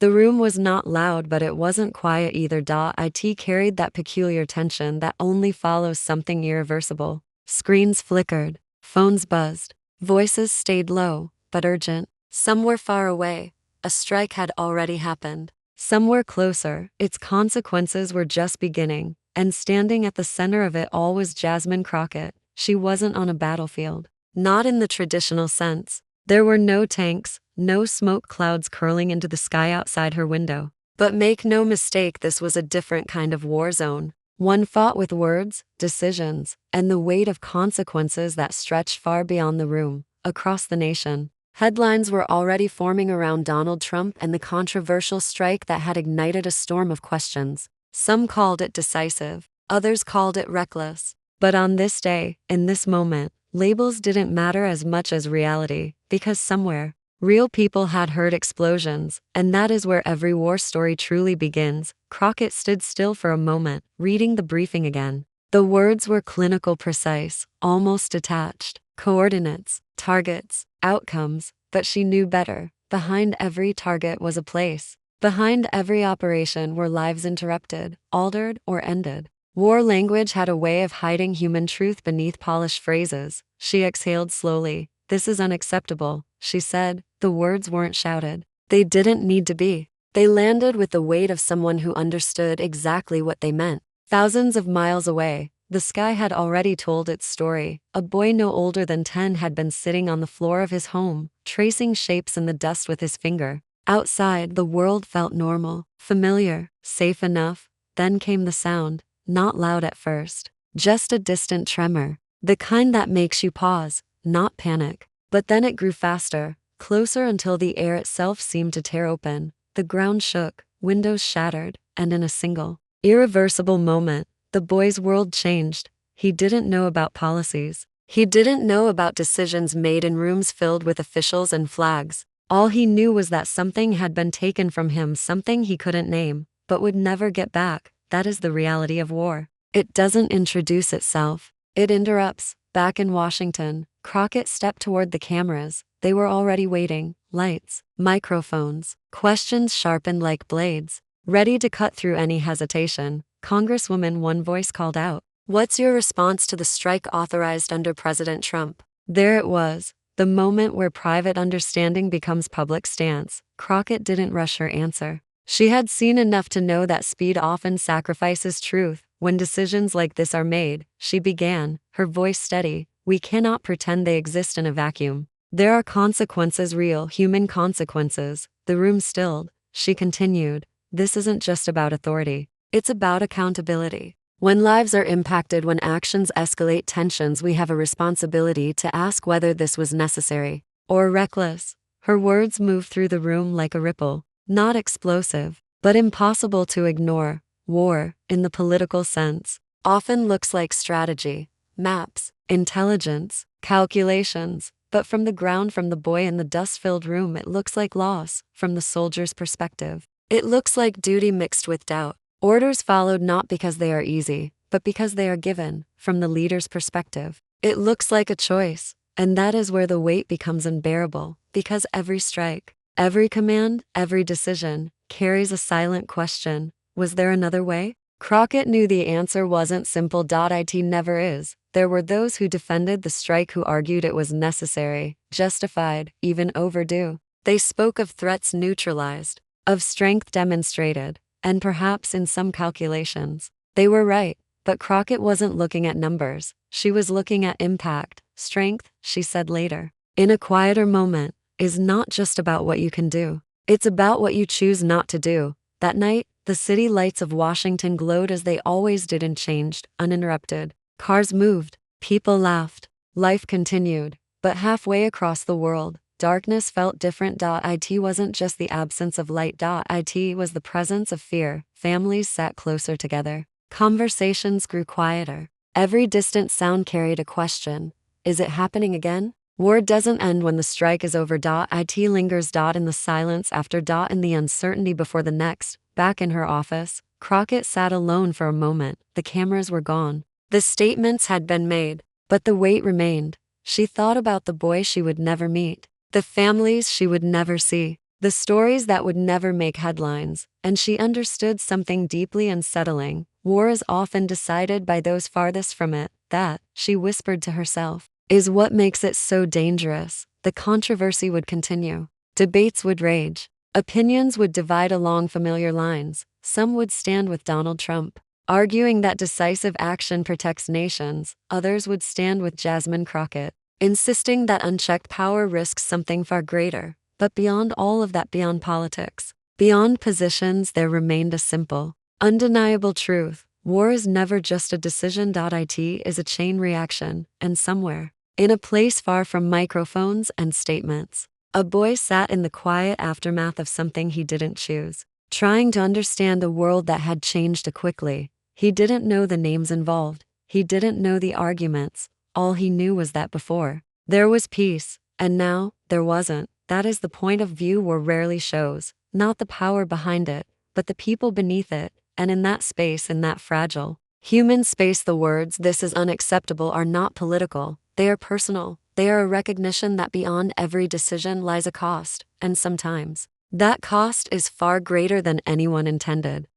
The room was not loud, but it wasn't quiet either. It carried that peculiar tension that only follows something irreversible. Screens flickered, phones buzzed, voices stayed low, but urgent. Somewhere far away, a strike had already happened. Somewhere closer, its consequences were just beginning, and standing at the center of it all was Jasmine Crockett. She wasn't on a battlefield. Not in the traditional sense. There were no tanks, no smoke clouds curling into the sky outside her window. But make no mistake, this was a different kind of war zone. One fought with words, decisions, and the weight of consequences that stretched far beyond the room, across the nation. Headlines were already forming around Donald Trump and the controversial strike that had ignited a storm of questions. Some called it decisive, others called it reckless. But on this day, in this moment, labels didn't matter as much as reality, because somewhere, real people had heard explosions, and that is where every war story truly begins. Crockett stood still for a moment, reading the briefing again. The words were clinical, precise, almost detached. Coordinates, targets, outcomes, but she knew better. Behind every target was a place. Behind every operation were lives interrupted, altered, or ended. War language had a way of hiding human truth beneath polished phrases. She exhaled slowly. "This is unacceptable," she said. The words weren't shouted. They didn't need to be. They landed with the weight of someone who understood exactly what they meant. Thousands of miles away, the sky had already told its story. A boy no older than 10 had been sitting on the floor of his home, tracing shapes in the dust with his finger. Outside, the world felt normal, familiar, safe enough. Then came the sound, not loud at first, just a distant tremor, the kind that makes you pause, not panic. But then it grew faster, closer until the air itself seemed to tear open. The ground shook, windows shattered, and in a single, irreversible moment, the boy's world changed. He didn't know about policies. He didn't know about decisions made in rooms filled with officials and flags. All he knew was that something had been taken from him, something he couldn't name, but would never get back. That is the reality of war. It doesn't introduce itself. It interrupts. Back in Washington, Crockett stepped toward the cameras. They were already waiting. Lights, microphones, questions sharpened like blades, ready to cut through any hesitation. "Congresswoman," one voice called out, "what's your response to the strike authorized under President Trump?" There it was, the moment where private understanding becomes public stance. Crockett didn't rush her answer. She had seen enough to know that speed often sacrifices truth. "When decisions like this are made," she began, her voice steady, "we cannot pretend they exist in a vacuum. There are consequences, real human consequences." The room stilled. She continued, "This isn't just about authority. It's about accountability. When lives are impacted, when actions escalate tensions, we have a responsibility to ask whether this was necessary or reckless." Her words moved through the room like a ripple, not explosive, but impossible to ignore. War, in the political sense, often looks like strategy, maps, intelligence, calculations, but from the ground, from the boy in the dust-filled room, it looks like loss. From the soldier's perspective, it looks like duty mixed with doubt. Orders followed not because they are easy, but because they are given. From the leader's perspective, it looks like a choice, and that is where the weight becomes unbearable, because every strike, every command, every decision, carries a silent question. Was there another way? Crockett knew the answer wasn't simple. It never is. There were those who defended the strike, who argued it was necessary, justified, even overdue. They spoke of threats neutralized, of strength demonstrated, and perhaps in some calculations, they were right. But Crockett wasn't looking at numbers. She was looking at impact. Strength, she said later, in a quieter moment, is not just about what you can do. It's about what you choose not to do. That night, the city lights of Washington glowed as they always did, and changed, uninterrupted. Cars moved, people laughed, life continued. But halfway across the world, darkness felt different. It wasn't just the absence of light. It was the presence of fear. Families sat closer together. Conversations grew quieter. Every distant sound carried a question. Is it happening again? War doesn't end when the strike is over. It lingers. In the silence after. In the uncertainty before the next. Back in her office, Crockett sat alone for a moment. The cameras were gone. The statements had been made, but the weight remained. She thought about the boy she would never meet, the families she would never see, The stories that would never make headlines, and she understood something deeply unsettling. War is often decided by those farthest from it. That, she whispered to herself, is what makes it so dangerous. The controversy would continue. Debates would rage. Opinions would divide along familiar lines. Some would stand with Donald Trump, arguing that decisive action protects nations. Others would stand with Jasmine Crockett, insisting that unchecked power risks something far greater. But beyond all of that, beyond politics, beyond positions, there remained a simple, undeniable truth. War is never just a decision. It is a chain reaction, and somewhere, in a place far from microphones and statements, a boy sat in the quiet aftermath of something he didn't choose, trying to understand a world that had changed too quickly. He didn't know the names involved. He didn't know the arguments. All he knew was that before, there was peace, and now, there wasn't. That is the point of view war rarely shows, not the power behind it, but the people beneath it. And in that space, in that fragile, human space, the words, "this is unacceptable," are not political. They are personal. They are a recognition that beyond every decision lies a cost, and sometimes, that cost is far greater than anyone intended.